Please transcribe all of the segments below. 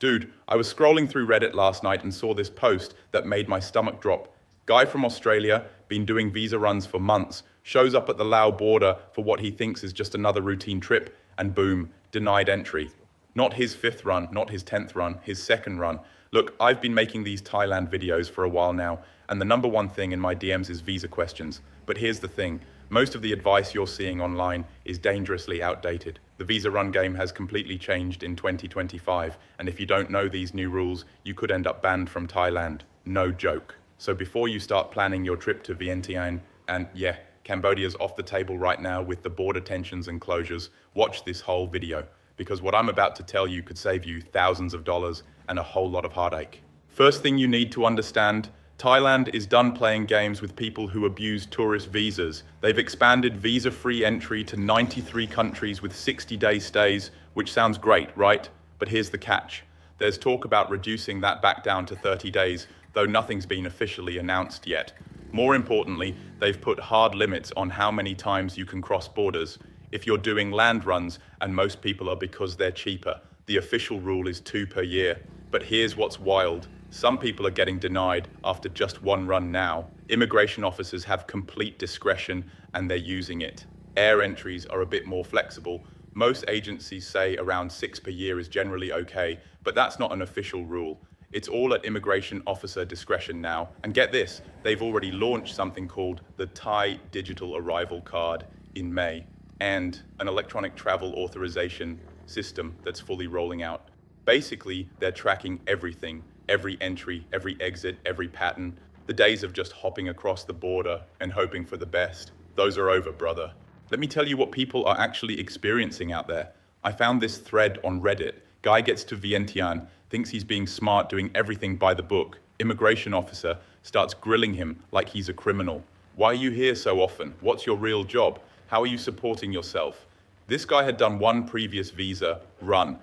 Dude, I was scrolling through Reddit last night and saw this post that made my stomach drop. Guy from Australia, been doing visa runs for months, shows up at the Laos border for what he thinks is just another routine trip, and boom, denied entry. Not his fifth run, not his 10th run, his second run. Look, I've been making these Thailand videos for a while now, and the number one thing in my DMs is visa questions. But here's the thing, most of the advice you're seeing online is dangerously outdated. The visa run game has completely changed in 2025, and if you don't know these new rules, you could end up banned from Thailand. No joke. So before you start planning your trip to Vientiane, and yeah, Cambodia's off the table right now with the border tensions and closures, watch this whole video, because what I'm about to tell you could save you thousands of dollars and a whole lot of heartache. First thing you need to understand, Thailand is done playing games with people who abuse tourist visas. They've expanded visa-free entry to 93 countries with 60-day stays, which sounds great, right? But here's the catch. There's talk about reducing that back down to 30 days, though nothing's been officially announced yet. More importantly, they've put hard limits on how many times you can cross borders. If you're doing land runs, and most people are because they're cheaper, the official rule is 2 per year. But here's what's wild. Some people are getting denied after just one run now. Immigration officers have complete discretion and they're using it. Air entries are a bit more flexible. Most agencies say around 6 per year is generally okay, but that's not an official rule. It's all at immigration officer discretion now. And get this, they've already launched something called the Thai Digital Arrival Card in May, and an electronic travel authorization system that's fully rolling out. Basically, they're tracking everything. Every entry, every exit, every pattern. The days of just hopping across the border and hoping for the best, those are over, brother. Let me tell you what people are actually experiencing out there. I found this thread on Reddit. Guy gets to Vientiane, thinks he's being smart, doing everything by the book. Immigration officer starts grilling him like he's a criminal. Why are you here so often? What's your real job? How are you supporting yourself? This guy had done one previous visa run,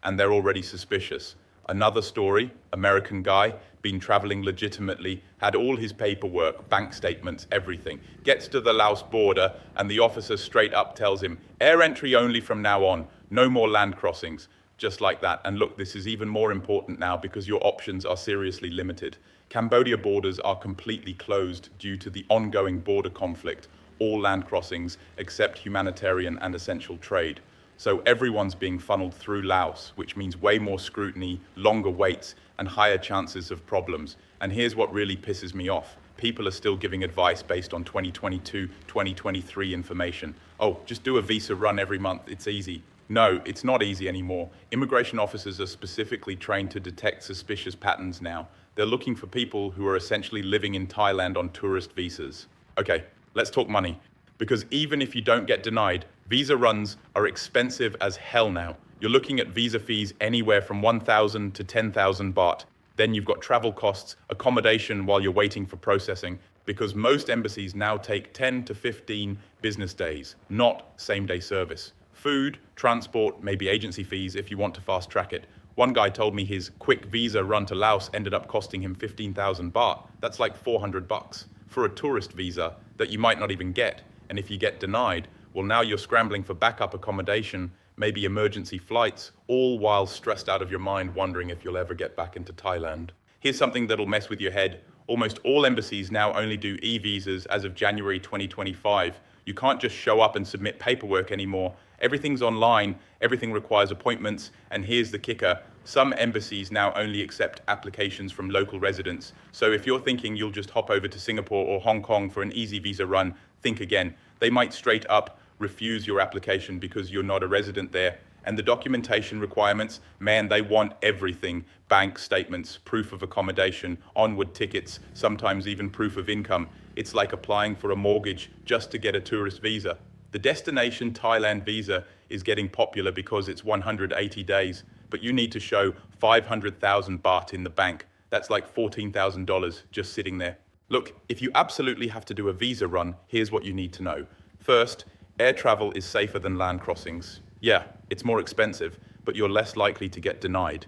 and they're already suspicious. Another story, American guy, been traveling legitimately, had all his paperwork, bank statements, everything. Gets to the Laos border and the officer straight up tells him, air entry only from now on, no more land crossings. Just like that. And look, this is even more important now because your options are seriously limited. Cambodia borders are completely closed due to the ongoing border conflict. All land crossings except humanitarian and essential trade. So everyone's being funneled through Laos, which means way more scrutiny, longer waits, and higher chances of problems. And here's what really pisses me off. People are still giving advice based on 2022, 2023 information. Oh, just do a visa run every month, it's easy. No, it's not easy anymore. Immigration officers are specifically trained to detect suspicious patterns now. They're looking for people who are essentially living in Thailand on tourist visas. Okay, let's talk money. Because even if you don't get denied, visa runs are expensive as hell now. You're looking at visa fees anywhere from 1,000 to 10,000 baht. Then you've got travel costs, accommodation while you're waiting for processing, because most embassies now take 10 to 15 business days, not same-day service. Food, transport, maybe agency fees if you want to fast track it. One guy told me his quick visa run to Laos ended up costing him 15,000 baht. That's like 400 bucks for a tourist visa that you might not even get. And if you get denied, well, now you're scrambling for backup accommodation, maybe emergency flights, all while stressed out of your mind wondering if you'll ever get back into Thailand. Here's something that'll mess with your head. Almost all embassies now only do e-visas as of January 2025. You can't just show up and submit paperwork anymore. Everything's online, everything requires appointments, and here's the kicker. Some embassies now only accept applications from local residents. So if you're thinking you'll just hop over to Singapore or Hong Kong for an easy visa run, think again. They might straight up refuse your application because you're not a resident there. And the documentation requirements, man, they want everything. Bank statements, proof of accommodation, onward tickets, sometimes even proof of income. It's like applying for a mortgage just to get a tourist visa. The destination Thailand visa is getting popular because it's 180 days, but you need to show 500,000 baht in the bank. That's like $14,000 just sitting there. Look, if you absolutely have to do a visa run, here's what you need to know. First, air travel is safer than land crossings. Yeah, it's more expensive, but you're less likely to get denied.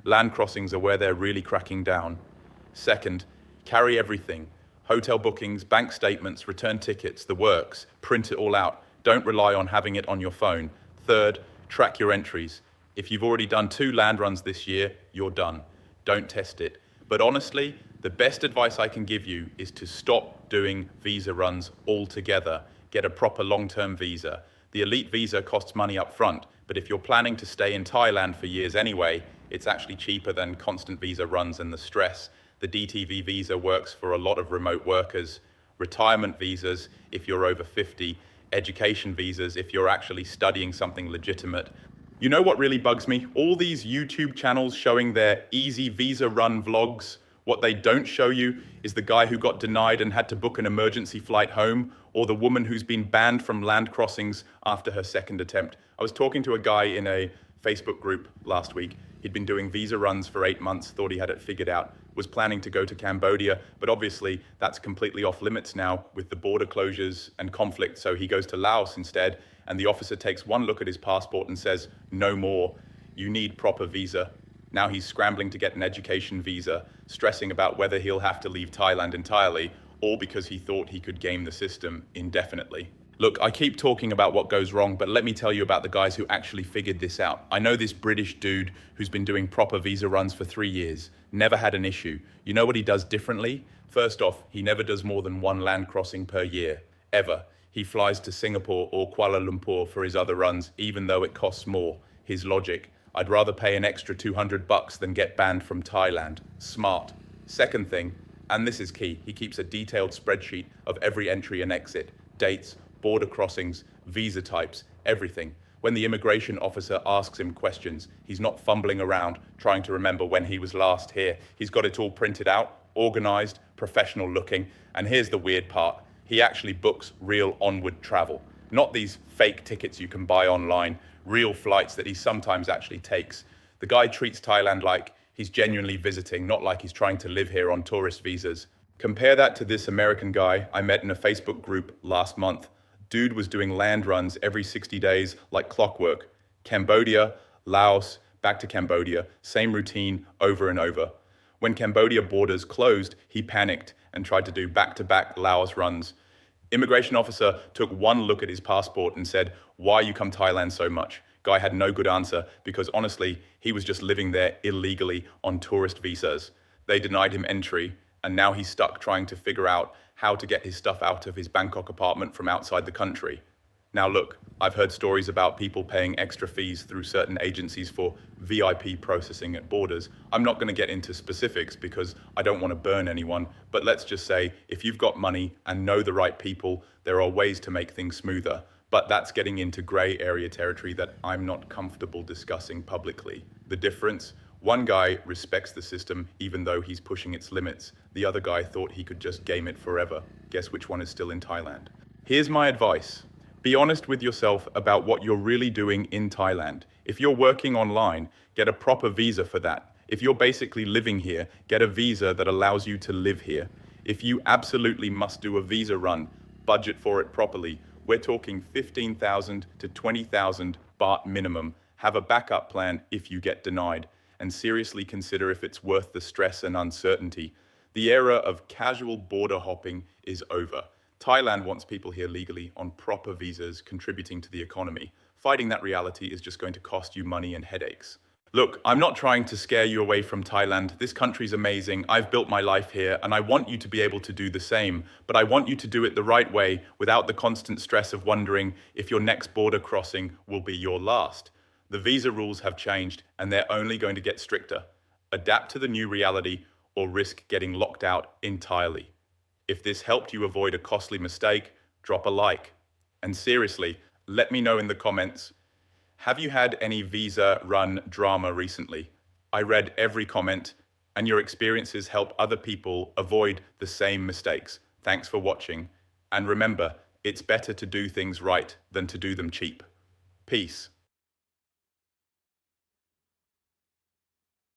Land crossings are where they're really cracking down. Second, carry everything. Hotel bookings, bank statements, return tickets, the works. Print it all out. Don't rely on having it on your phone. Third, track your entries. If you've already done 2 land runs this year, you're done. Don't test it. But honestly, the best advice I can give you is to stop doing visa runs altogether. Get a proper long-term visa. The elite visa costs money up front, but if you're planning to stay in Thailand for years anyway, it's actually cheaper than constant visa runs and the stress. The DTV visa works for a lot of remote workers. Retirement visas if you're over 50, education visas if you're actually studying something legitimate. You know what really bugs me? All these YouTube channels showing their easy visa run vlogs. What they don't show you is the guy who got denied and had to book an emergency flight home, or the woman who's been banned from land crossings after her second attempt. I was talking to a guy in a Facebook group last week. He'd been doing visa runs for 8 months, thought he had it figured out, was planning to go to Cambodia, but obviously that's completely off limits now with the border closures and conflict, so he goes to Laos instead, and the officer takes one look at his passport and says, "No more, you need proper visa." Now he's scrambling to get an education visa, stressing about whether he'll have to leave Thailand entirely, all because he thought he could game the system indefinitely. Look, I keep talking about what goes wrong, but let me tell you about the guys who actually figured this out. I know this British dude who's been doing proper visa runs for 3 years, never had an issue. You know what he does differently? First off, he never does more than 1 land crossing per year, ever. He flies to Singapore or Kuala Lumpur for his other runs, even though it costs more. His logic: I'd rather pay an extra $200 than get banned from Thailand. Smart. Second thing, and this is key, he keeps a detailed spreadsheet of every entry and exit, dates, border crossings, visa types, everything. When the immigration officer asks him questions, he's not fumbling around trying to remember when he was last here. He's got it all printed out, organized, professional looking, and here's the weird part. He actually books real onward travel. Not these fake tickets you can buy online, real flights that he sometimes actually takes. The guy treats Thailand like he's genuinely visiting, not like he's trying to live here on tourist visas. Compare that to this American guy I met in a Facebook group last month. Dude was doing land runs every 60 days like clockwork. Cambodia, Laos, back to Cambodia, same routine over and over. When Cambodia borders closed, he panicked and tried to do back-to-back Laos runs. Immigration officer took one look at his passport and said, "Why you come Thailand so much?" Guy had no good answer because honestly, he was just living there illegally on tourist visas. They denied him entry, and now he's stuck trying to figure out how to get his stuff out of his Bangkok apartment from outside the country. Now look, I've heard stories about people paying extra fees through certain agencies for VIP processing at borders. I'm not going to get into specifics because I don't want to burn anyone, but let's just say if you've got money and know the right people, there are ways to make things smoother. But that's getting into grey area territory that I'm not comfortable discussing publicly. The difference: one guy respects the system even though he's pushing its limits. The other guy thought he could just game it forever. Guess which one is still in Thailand? Here's my advice. Be honest with yourself about what you're really doing in Thailand. If you're working online, get a proper visa for that. If you're basically living here, get a visa that allows you to live here. If you absolutely must do a visa run, budget for it properly. We're talking 15,000 to 20,000 baht minimum. Have a backup plan if you get denied, and seriously consider if it's worth the stress and uncertainty. The era of casual border hopping is over. Thailand wants people here legally on proper visas, contributing to the economy. Fighting that reality is just going to cost you money and headaches. Look, I'm not trying to scare you away from Thailand. This country's amazing. I've built my life here, and I want you to be able to do the same. But I want you to do it the right way, without the constant stress of wondering if your next border crossing will be your last. The visa rules have changed, and they're only going to get stricter. Adapt to the new reality, or risk getting locked out entirely. If this helped you avoid a costly mistake, drop a like. And seriously, let me know in the comments, have you had any visa run drama recently? I read every comment, and your experiences help other people avoid the same mistakes. Thanks for watching. And remember, it's better to do things right than to do them cheap. Peace.